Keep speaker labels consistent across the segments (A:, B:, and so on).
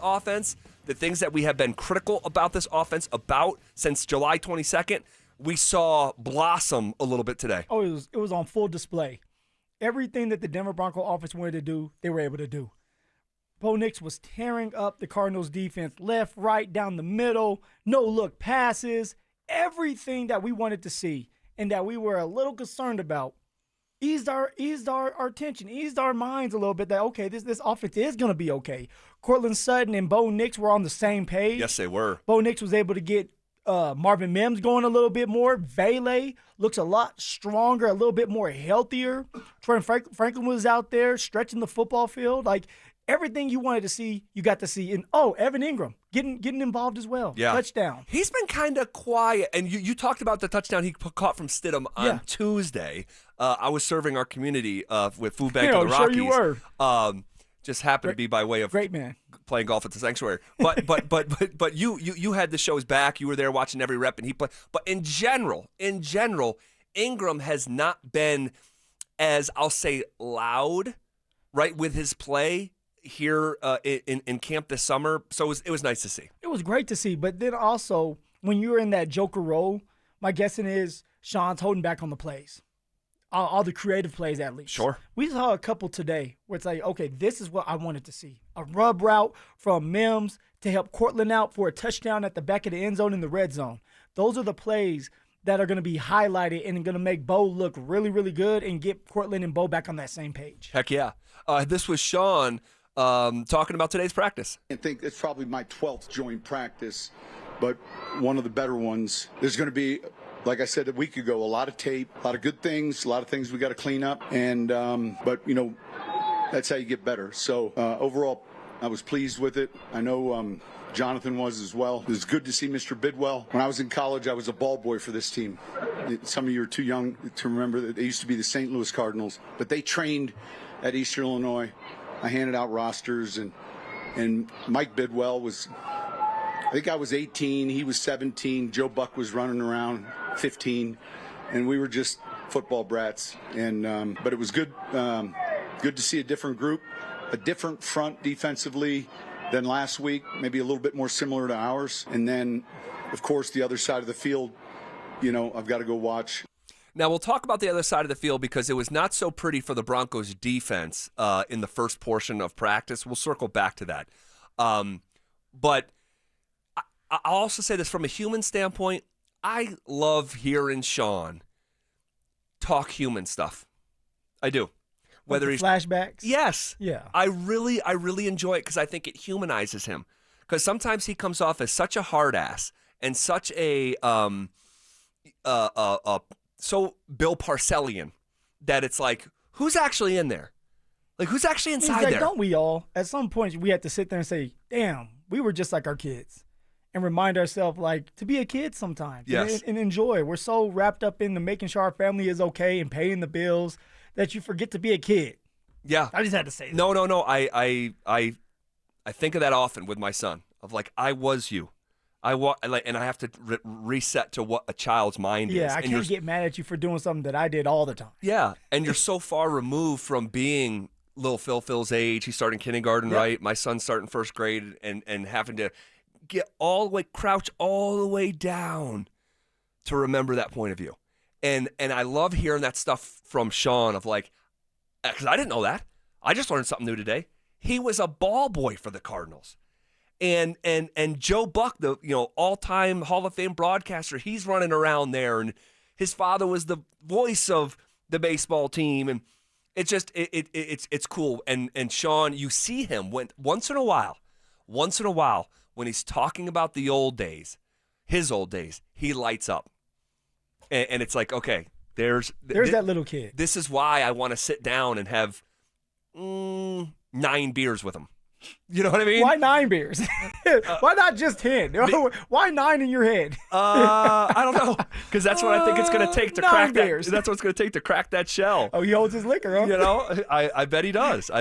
A: offense, the things that we have been critical about this offense since July 22nd, we saw blossom a little bit today.
B: Oh, it was on full display. Everything that the Denver Broncos offense wanted to do, they were able to do. Bo Nix was tearing up the Cardinals defense left, right, down the middle, no-look passes, everything that we wanted to see and that we were a little concerned about. Eased our attention, eased our minds a little bit that, okay, this offense is going to be okay. Cortland Sutton and Bo Nix were on the same page.
A: Yes, they were.
B: Bo Nix was able to get Marvin Mims going a little bit more. Vele looks a lot stronger, a little bit more healthier. Troy Franklin was out there stretching the football field. Like, everything you wanted to see, you got to see. And, Evan Ingram getting involved as well.
A: Yeah.
B: Touchdown.
A: He's been kind of quiet. And you talked about the touchdown he caught from Stidham on Tuesday. I was serving our community with Food Bank of the Rockies.
B: Sure you were.
A: Just happened to be by way of
B: great man
A: playing golf at the sanctuary. But you had the show's back. You were there watching every rep, and he played. But in general, Ingram has not been as, I'll say, loud, right, with his play here in camp this summer. So it was nice to see. It
B: was great to see. But then also, when you're in that joker role, my guessing is Sean's holding back on the plays. All the creative plays, at least.
A: Sure.
B: We saw a couple today where it's like, okay, this is what I wanted to see. A rub route from Mims to help Cortland out for a touchdown at the back of the end zone in the red zone. Those are the plays that are going to be highlighted and going to make Bo look really, really good and get Cortland and Bo back on that same page.
A: Heck yeah. This was Sean talking about today's practice.
C: I think it's probably my 12th joint practice, but one of the better ones. There's going to be, like I said a week ago, a lot of tape, a lot of good things, a lot of things we got to clean up, and but that's how you get better. So overall, I was pleased with it. I know Jonathan was as well. It was good to see Mr. Bidwell. When I was in college, I was a ball boy for this team. Some of you are too young to remember that they used to be the St. Louis Cardinals, but they trained at Eastern Illinois. I handed out rosters, and Mike Bidwell was, I think I was 18, he was 17, Joe Buck was running around 15, and we were just football brats. And but it was good to see a different group, a different front defensively than last week, maybe a little bit more similar to ours. And then, of course, the other side of the field, I've got to go watch.
A: Now, we'll talk about the other side of the field because it was not so pretty for the Broncos defense in the first portion of practice. We'll circle back to that. But I'll also say this from a human standpoint. I love hearing Sean talk human stuff. I do.
B: Whether he's flashbacks?
A: Yes.
B: Yeah.
A: I really enjoy it because I think it humanizes him. Because sometimes he comes off as such a hard ass and such a so Bill Parcellian that it's like, who's actually in there? Like, who's actually inside there?
B: Don't we all? At some point, we have to sit there and say, damn, we were just like our kids. And remind ourselves, like, to be a kid sometimes.
A: Yes.
B: And enjoy. We're so wrapped up in making sure our family is okay and paying the bills that you forget to be a kid.
A: Yeah.
B: I just had to say that.
A: No. I think of that often with my son, of like, I was you. And I have to reset to what a child's mind is.
B: Yeah, I can't get mad at you for doing something that I did all the time.
A: Yeah, and you're so far removed from being little Phil's age. He's starting kindergarten, right? My son's starting first grade and having to crouch all the way down to remember that point of view. And I love hearing that stuff from Sean of like, because I didn't know that. I just learned something new today. He was a ball boy for the Cardinals. And Joe Buck, the all-time Hall of Fame broadcaster, he's running around there, and his father was the voice of the baseball team, and it's just it's cool. And Sean, you see him once in a while, when he's talking about the old days, his old days, he lights up, and it's like, okay, there's
B: that little kid.
A: This is why I want to sit down and have 9 beers with him. You know what I mean?
B: Why 9 beers? Why not just 10? Why 9 in your head?
A: I don't know, because that's what I think it's going to take to crack
B: beers.
A: That's what it's going to take to crack that shell.
B: Oh, he holds his liquor, huh?
A: I bet he does.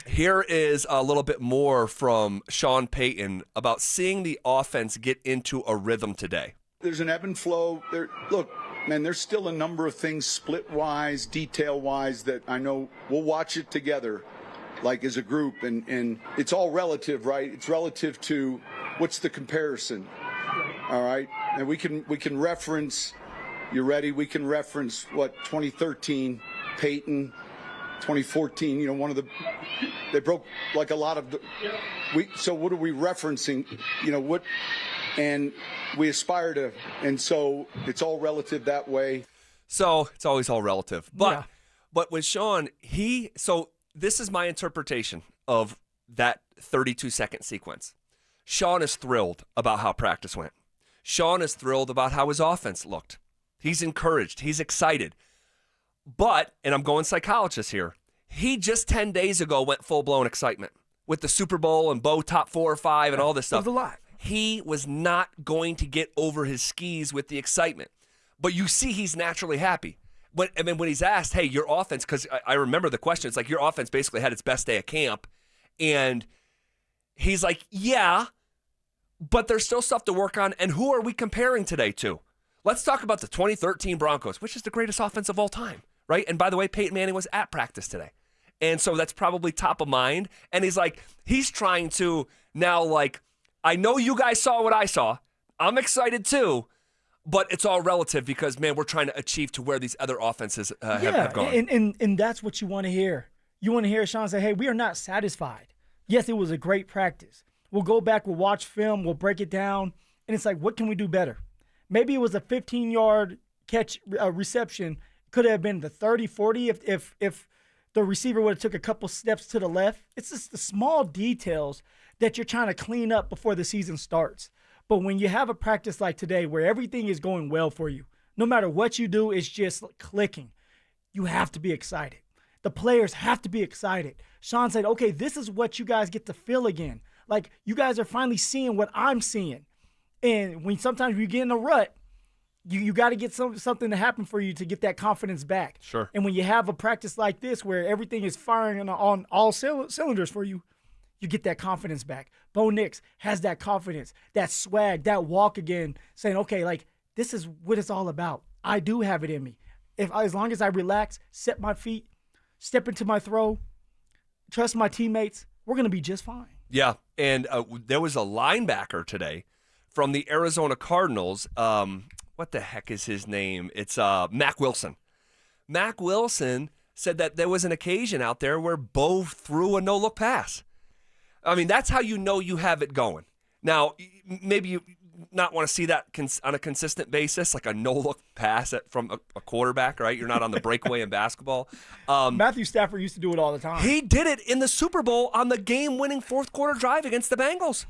A: Here is a little bit more from Sean Payton about seeing the offense get into a rhythm today.
C: There's an ebb and flow. Look, man, there's still a number of things split-wise, detail-wise that I know we'll watch it together. like as a group, and it's all relative, right? It's relative to what's the comparison, all right? And we can reference. You ready? We can reference what 2013 Payton, 2014. You know, they broke like a lot of. So what are we referencing? You know what? And we aspire to, and so it's all relative that way.
A: So it's always all relative. But with Sean, so this is my interpretation of that 32-second sequence. Sean is thrilled about how practice went. Sean is thrilled about how his offense looked. He's encouraged. He's excited. But, and I'm going psychologist here, he just 10 days ago went full-blown excitement with the Super Bowl and Bo top 4 or 5 and all this stuff.
B: That was a lot.
A: He was not going to get over his skis with the excitement. But you see he's naturally happy. And then when he's asked, hey, your offense, because I remember the question, it's like your offense basically had its best day of camp. And he's like, yeah, but there's still stuff to work on. And who are we comparing today to? Let's talk about the 2013 Broncos, which is the greatest offense of all time, right? And by the way, Peyton Manning was at practice today. And so that's probably top of mind. And he's like, he's trying to now, like, I know you guys saw what I saw. I'm excited too. But it's all relative because, man, we're trying to achieve to where these other offenses have gone.
B: And that's what you want to hear. You want to hear Sean say, hey, we are not satisfied. Yes, it was a great practice. We'll go back, we'll watch film, we'll break it down. And it's like, what can we do better? Maybe it was a 15-yard catch reception. Could have been the 30, 40 if the receiver would have took a couple steps to the left. It's just the small details that you're trying to clean up before the season starts. But when you have a practice like today where everything is going well for you, no matter what you do, it's just clicking, you have to be excited. The players have to be excited. Sean said, okay, this is what you guys get to feel again. Like, you guys are finally seeing what I'm seeing. And when sometimes you get in a rut, you got to get something to happen for you to get that confidence back.
A: Sure.
B: And when you have a practice like this where everything is firing on all cylinders for you, you get that confidence back. Bo Nix has that confidence, that swag, that walk again, saying, okay, like, this is what it's all about. I do have it in me. As long as I relax, set my feet, step into my throw, trust my teammates, we're going to be just fine.
A: Yeah, and there was a linebacker today from the Arizona Cardinals. What the heck is his name? It's Mack Wilson. Mack Wilson said that there was an occasion out there where Bo threw a no-look pass. I mean, that's how you know you have it going. Now, maybe you not want to see that on a consistent basis, like a no-look pass from a quarterback, right? You're not on the breakaway in basketball.
B: Matthew Stafford used to do it all the time.
A: He did it in the Super Bowl on the game-winning fourth-quarter drive against the Bengals.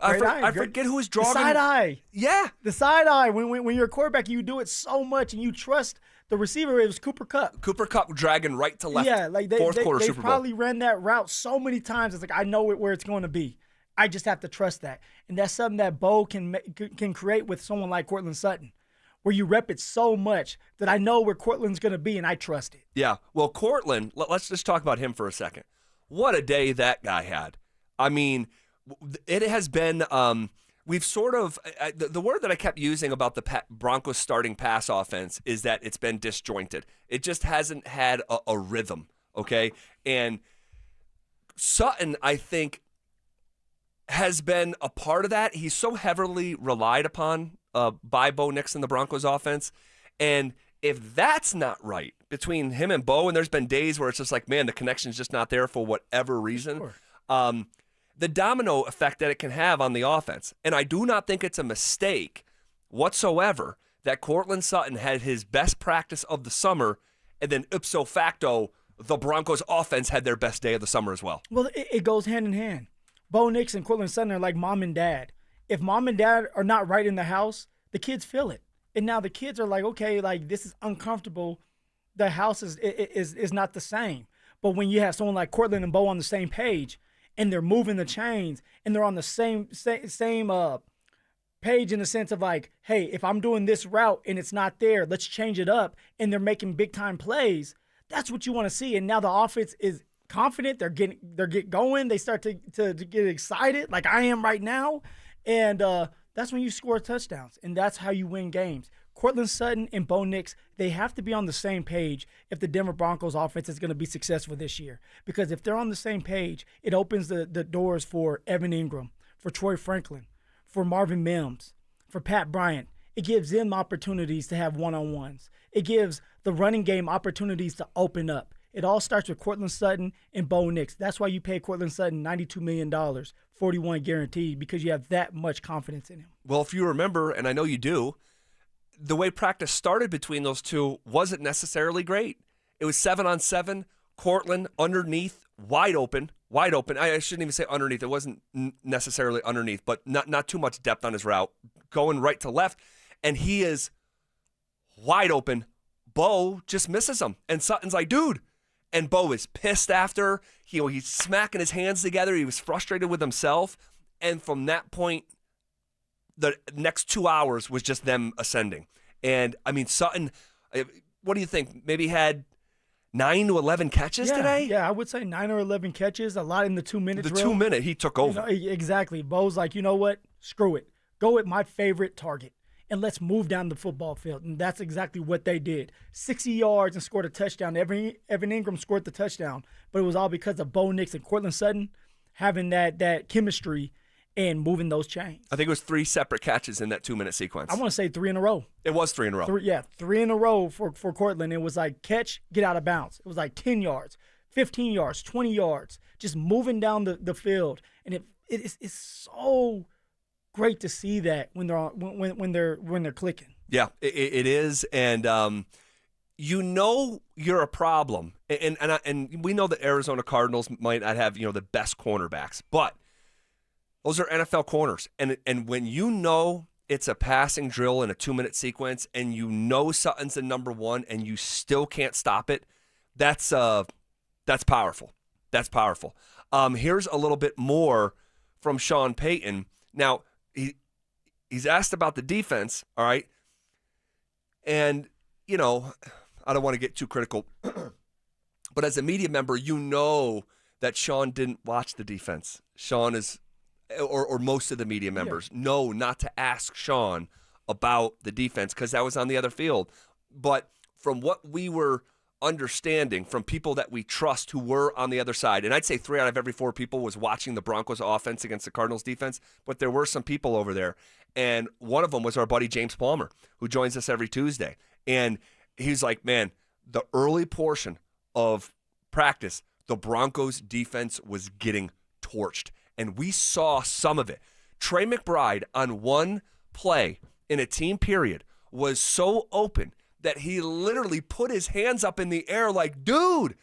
A: I forget who was drawing.
B: The side eye.
A: Yeah.
B: The side eye. When you're a quarterback, you do it so much, and you trust the receiver. It was Cooper Kupp.
A: Cooper Kupp dragging right to left.
B: Yeah, like
A: fourth quarter
B: they
A: Super Bowl.
B: probably ran that route so many times. It's like, I know where it's going to be. I just have to trust that. And that's something that Bo can create with someone like Courtland Sutton, where you rep it so much that I know where Courtland's going to be, and I trust it.
A: Yeah. Well, Courtland, let's just talk about him for a second. What a day that guy had. I mean, it has been we've sort of the word that I kept using about the Broncos starting pass offense is that it's been disjointed. It just hasn't had a rhythm, okay? And Sutton, I think, has been a part of that. He's so heavily relied upon by Bo Nix and the Broncos offense. And if that's not right between him and Bo, and there's been days where it's just like, man, the connection's just not there for whatever reason,
B: Sure.
A: The domino effect that it can have on the offense. And I do not think it's a mistake whatsoever that Courtland Sutton had his best practice of the summer, and then ipso facto, the Broncos offense had their best day of the summer as well.
B: Well, it goes hand in hand. Bo Nix and Courtland Sutton are like mom and dad. If mom and dad are not right in the house, the kids feel it. And now the kids are like, okay, like, this is uncomfortable. The house is not the same. But when you have someone like Courtland and Bo on the same page, and they're moving the chains, and they're on the same page in the sense of like, hey, if I'm doing this route and it's not there, let's change it up, and they're making big-time plays, that's what you want to see. And now the offense is confident. They're getting going. They start to get excited like I am right now, and that's when you score touchdowns, and that's how you win games. Cortland Sutton and Bo Nix, they have to be on the same page if the Denver Broncos offense is going to be successful this year. Because if they're on the same page, it opens the doors for Evan Ingram, for Troy Franklin, for Marvin Mims, for Pat Bryant. It gives them opportunities to have one-on-ones. It gives the running game opportunities to open up. It all starts with Cortland Sutton and Bo Nix. That's why you pay Cortland Sutton $92 million, $41 guaranteed, because you have that much confidence in him.
A: Well, if you remember, and I know you do, the way practice started between those two wasn't necessarily great. It was 7-on-7, Cortland underneath, wide open. I shouldn't even say underneath. It wasn't necessarily underneath, but not too much depth on his route, going right to left, and he is wide open. Bo just misses him, and Sutton's like, dude. And Bo is pissed after. He's smacking his hands together. He was frustrated with himself. And from that point, the next 2 hours was just them ascending. And, I mean, Sutton, what do you think? Maybe had 9 to 11 catches today?
B: Yeah, I would say 9 or 11 catches, a lot in the 2-minute drill.
A: 2 minute, he took over.
B: Exactly. Bo's like, you know what? Screw it. Go with my favorite target, and let's move down the football field. And that's exactly what they did. 60 yards and scored a touchdown. Evan Ingram scored the touchdown, but it was all because of Bo Nix and Cortland Sutton having that chemistry and moving those chains.
A: I think it was 3 separate catches in that 2-minute sequence.
B: I want to say 3 in a row.
A: It was 3 in a row.
B: 3 in a row for Cortland. It was like catch, get out of bounds. It was like 10 yards, 15 yards, 20 yards, just moving down the field. And it's so great to see that when they're clicking.
A: Yeah, it is, and you know you're a problem, and we know the Arizona Cardinals might not have the best cornerbacks, but those are NFL corners, and when you know it's a passing drill in a 2-minute sequence, and you know Sutton's the number one, and you still can't stop it, that's powerful. That's powerful. Here's a little bit more from Sean Payton. Now, he's asked about the defense, all right? And, I don't want to get too critical, but as a media member, you know that Sean didn't watch the defense. Sean is, or most of the media members know not to ask Sean about the defense because that was on the other field. But from what we were understanding from people that we trust who were on the other side, and I'd say 3 out of every 4 people was watching the Broncos offense against the Cardinals defense, but there were some people over there, and one of them was our buddy James Palmer, who joins us every Tuesday, and he's like, man, the early portion of practice, the Broncos defense was getting torched, and we saw some of it. Trey McBride on one play in a team period was so open that he literally put his hands up in the air like, dude.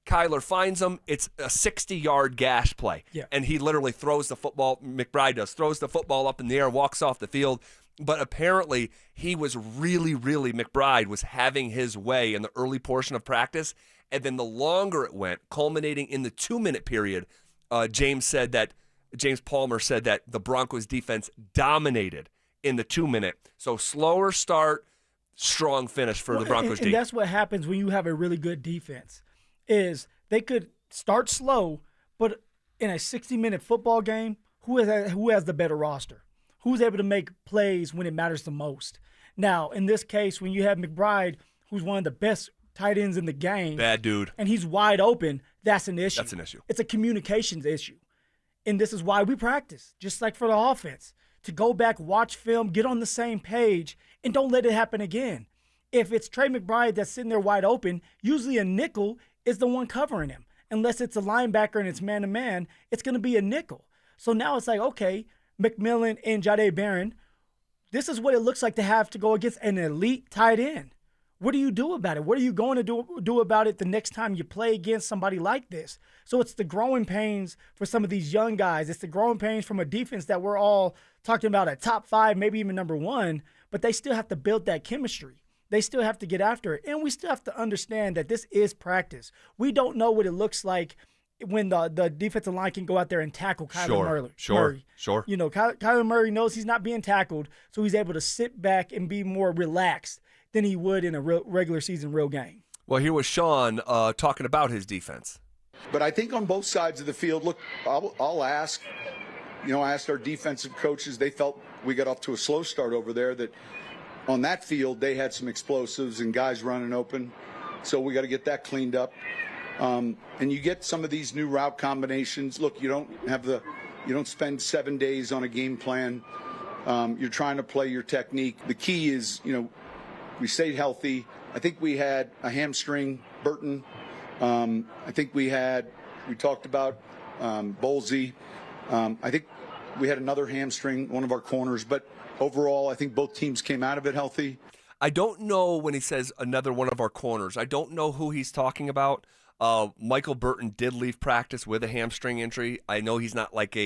A: Kyler finds him. It's a 60-yard gash play.
B: Yeah.
A: And he literally throws the football, throws the football up in the air, walks off the field. But apparently he was McBride was having his way in the early portion of practice. And then the longer it went, culminating in the 2-minute period, James Palmer said that the Broncos defense dominated in the 2-minute. So slower start, strong finish for the Broncos.
B: And that's what happens when you have a really good defense, is they could start slow, but in a 60-minute football game, who has the better roster? Who's able to make plays when it matters the most? Now, in this case, when you have McBride, who's one of the best tight ends in the game.
A: Bad dude.
B: And he's wide open, that's an issue.
A: That's an issue.
B: It's a communications issue. And this is why we practice, just like for the offense, to go back, watch film, get on the same page, and don't let it happen again. If it's Trey McBride that's sitting there wide open, usually a nickel is the one covering him. Unless it's a linebacker and it's man-to-man, it's going to be a nickel. So now it's like, okay, McMillan and Jahdae Barron, this is what it looks like to have to go against an elite tight end. What do you do about it? What are you going to do about it the next time you play against somebody like this? So it's the growing pains for some of these young guys. It's the growing pains from a defense that we're all talking about at top 5, maybe even number 1, but they still have to build that chemistry. They still have to get after it. And we still have to understand that this is practice. We don't know what it looks like when the defensive line can go out there and tackle Kyler Murray.
A: Sure.
B: Kyler Murray knows he's not being tackled, so he's able to sit back and be more relaxed than he would in a regular season real game.
A: Well, here was Sean talking about his defense.
C: But I think on both sides of the field, look, I'll ask, I asked our defensive coaches, they felt we got off to a slow start over there, that on that field, they had some explosives and guys running open. So we got to get that cleaned up. And you get some of these new route combinations. Look, you don't spend 7 days on a game plan. You're trying to play your technique. The key is, we stayed healthy. I think we had a hamstring, Burton. I think we talked about Bolsey. I think we had another hamstring, one of our corners. But overall, I think both teams came out of it healthy.
A: I don't know when he says another one of our corners. I don't know who he's talking about. Michael Burton did leave practice with a hamstring injury. I know he's not like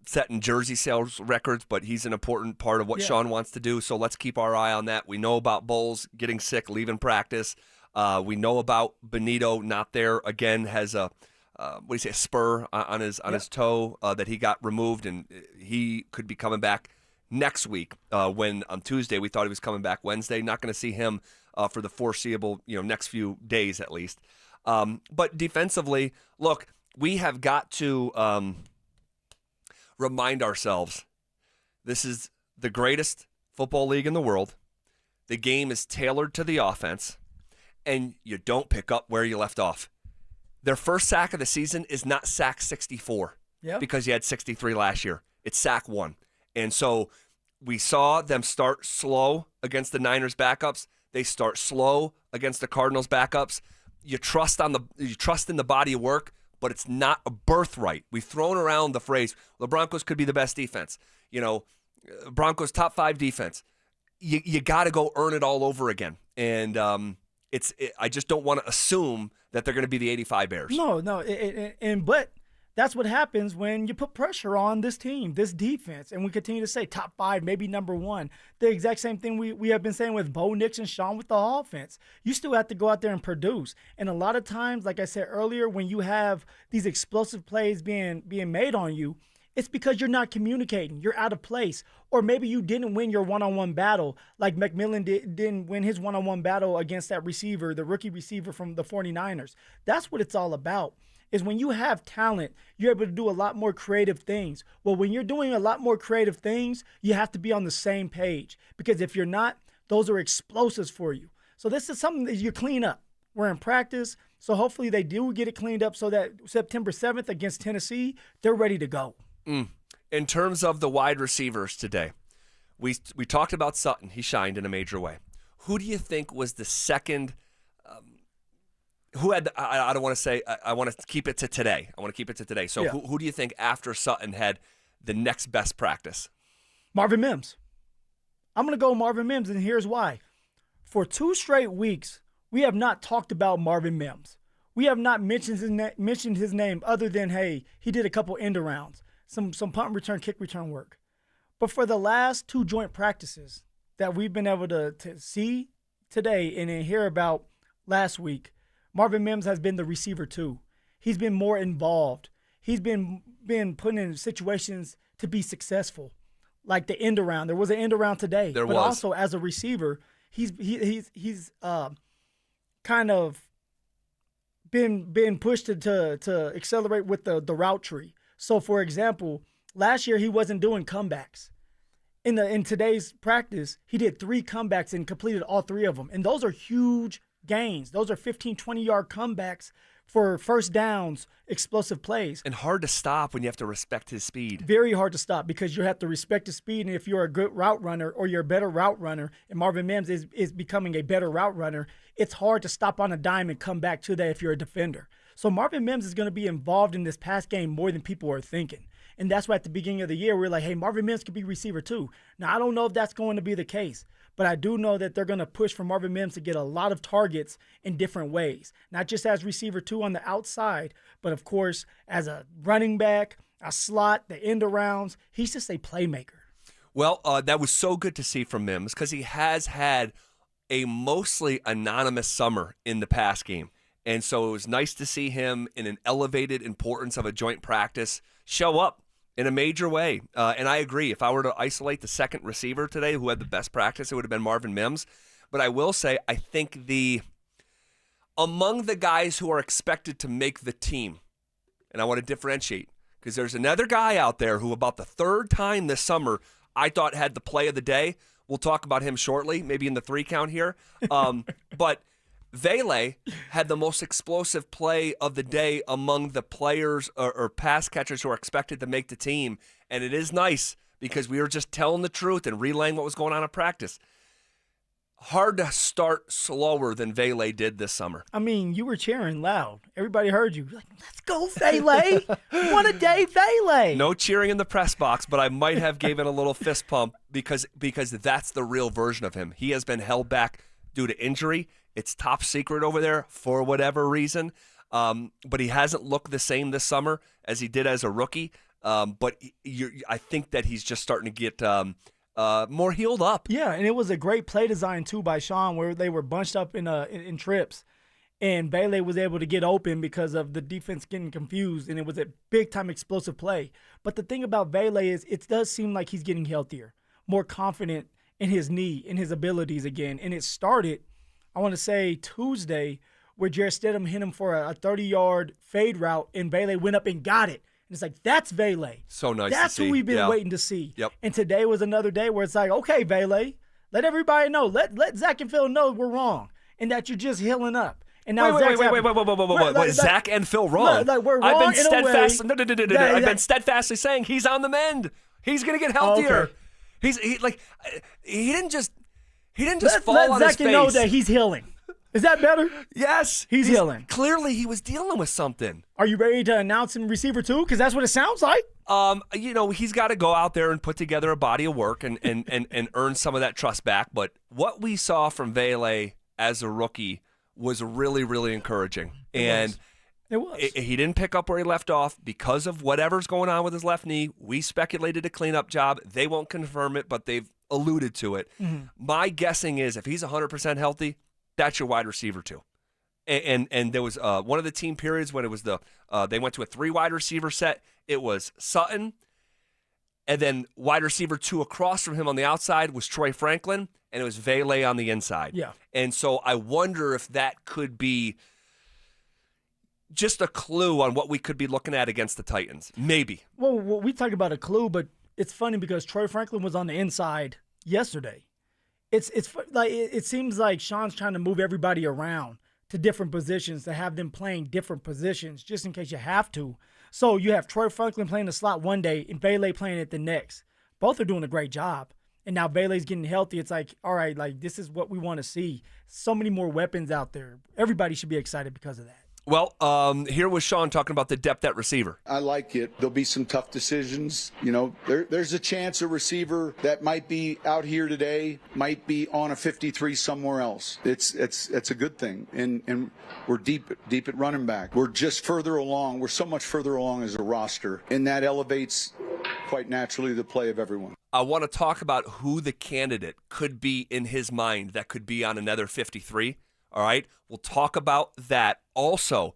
A: setting jersey sales records, but he's an important part of what Sean wants to do. So let's keep our eye on that. We know about Bowles getting sick, leaving practice. We know about Benito not there again, has a spur on his toe that he got removed, and he could be coming back next week. When on Tuesday we thought he was coming back Wednesday. Not going to see him for the foreseeable, next few days at least. But defensively, look, we have got to remind ourselves this is the greatest football league in the world. The game is tailored to the offense, and you don't pick up where you left off. Their first sack of the season is not sack 64 because you had 63 last year. It's sack 1. And so we saw them start slow against the Niners backups. They start slow against the Cardinals backups. You trust in the body of work, but it's not a birthright. We've thrown around the phrase, the Broncos could be the best defense. Broncos top 5 defense. You got to go earn it all over again. And I just don't want to assume that they're going to be the 85 Bears.
B: No, but that's what happens when you put pressure on this team, this defense, and we continue to say top 5, maybe number 1. The exact same thing we have been saying with Bo Nix and Sean with the offense. You still have to go out there and produce. And a lot of times, like I said earlier, when you have these explosive plays being made on you, it's because you're not communicating. You're out of place. Or maybe you didn't win your one-on-one battle like McMillan didn't win his one-on-one battle against that receiver, the rookie receiver from the 49ers. That's what it's all about, is when you have talent, you're able to do a lot more creative things. Well, when you're doing a lot more creative things, you have to be on the same page. Because if you're not, those are explosives for you. So this is something that you clean up. We're in practice, so hopefully they do get it cleaned up so that September 7th against Tennessee, they're ready to go.
A: In terms of the wide receivers today, we talked about Sutton. He shined in a major way. Who do you think was the second? Who had? I don't want to say. I want to keep it to today. So who do you think after Sutton had the next best practice?
B: Marvin Mims. I'm going to go Marvin Mims, and here's why. For 2 straight weeks, we have not talked about Marvin Mims. We have not mentioned his name other than, hey, he did a couple end arounds. Some punt return, kick return work. But for the last 2 joint practices that we've been able to see today and then hear about last week, Marvin Mims has been the receiver too. He's been more involved. He's been put in situations to be successful, like the end around. There was an end around today. But also as a receiver, he's kind of been pushed to accelerate with the route tree. So, for example, last year he wasn't doing comebacks. In today's practice, he did 3 comebacks and completed all 3 of them. And those are huge gains. Those are 15, 20-yard comebacks for first downs, explosive plays.
A: And hard to stop when you have to respect his speed.
B: Very hard to stop because you have to respect his speed. And if you're a good route runner or you're a better route runner, and Marvin Mims is becoming a better route runner, it's hard to stop on a dime and come back to that if you're a defender. So Marvin Mims is going to be involved in this pass game more than people are thinking. And that's why at the beginning of the year, we're like, hey, Marvin Mims could be receiver too. Now, I don't know if that's going to be the case, but I do know that they're going to push for Marvin Mims to get a lot of targets in different ways, not just as receiver two on the outside, but of course, as a running back, a slot, the end arounds. He's just a playmaker.
A: Well, that was so good to see from Mims because he has had a mostly anonymous summer in the pass game. And so it was nice to see him in an elevated importance of a joint practice show up in a major way. And I agree. If I were to isolate the second receiver today who had the best practice, it would have been Marvin Mims. But I will say, I think among the guys who are expected to make the team, and I want to differentiate, because there's another guy out there who about the third time this summer I thought had the play of the day. We'll talk about him shortly, maybe in the 3 count here. But Vele had the most explosive play of the day among the players or pass catchers who are expected to make the team. And it is nice because we were just telling the truth and relaying what was going on in practice. Hard to start slower than Vele did this summer.
B: I mean, you were cheering loud. Everybody heard you. Like, let's go, Vele. What a day, Vele.
A: No cheering in the press box, but I might have given a little fist pump because that's the real version of him. He has been held back due to injury. It's top secret over there for whatever reason. But he hasn't looked the same this summer as he did as a rookie. But I think that he's just starting to get more healed up.
B: Yeah, and it was a great play design, too, by Sean, where they were bunched up in trips. And Vele was able to get open because of the defense getting confused, and it was a big-time explosive play. But the thing about Vele is it does seem like he's getting healthier, more confident in his knee, in his abilities again. And it started, I want to say, Tuesday, where Jarrett Stidham hit him for a 30-yard fade route, and Vele went up and got it. And it's like, that's Vele.
A: So nice
B: That's
A: to see.
B: who we've been waiting to see.
A: Yep.
B: And today was another day where it's like, okay, Vele, let everybody know. Let Zach and Phil know we're wrong and that you're just healing up. And now
A: wait, What, Zach and Phil wrong?
B: Like we're wrong
A: I've been
B: in a way.
A: I've been steadfastly saying he's on the mend. He's going to get healthier.
B: Okay.
A: He didn't just fall
B: let
A: on
B: Zach
A: his face.
B: know that he's healing. Is that better?
A: Yes.
B: He's healing.
A: Clearly he was dealing with something.
B: Are you ready to announce him receiver too? Because that's what it sounds like.
A: He's got to go out there and put together a body of work and earn some of that trust back. But what we saw from Vele as a rookie was really, really encouraging. It was. He didn't pick up where he left off because of whatever's going on with his left knee. We speculated a cleanup job. They won't confirm it, but they've alluded to it. Mm-hmm. My guessing is if he's 100% healthy, that's your wide receiver too. And there was one of the team periods when it was they went to a 3 wide receiver set. It was Sutton, and then wide receiver 2 across from him on the outside was Troy Franklin, and it was Vele on the inside.
B: Yeah.
A: And so I wonder if that could be just a clue on what we could be looking at against the Titans. Maybe.
B: Well, we talked about a clue, but it's funny because Troy Franklin was on the inside yesterday. It seems like Sean's trying to move everybody around to different positions to have them playing different positions just in case you have to. So you have Troy Franklin playing the slot one day and Vele playing it the next. Both are doing a great job. And now Vele's getting healthy. It's like, all right, like this is what we want to see. So many more weapons out there. Everybody should be excited because of that.
A: Well, here was Sean talking about the depth at receiver.
C: I like it. There'll be some tough decisions. You know, there's a chance a receiver that might be out here today might be on a 53 somewhere else. It's a good thing. And we're deep at running back. We're just further along. We're so much further along as a roster, and that elevates quite naturally the play of everyone.
A: I want to talk about who the candidate could be in his mind that could be on another 53. All right, we'll talk about that. Also,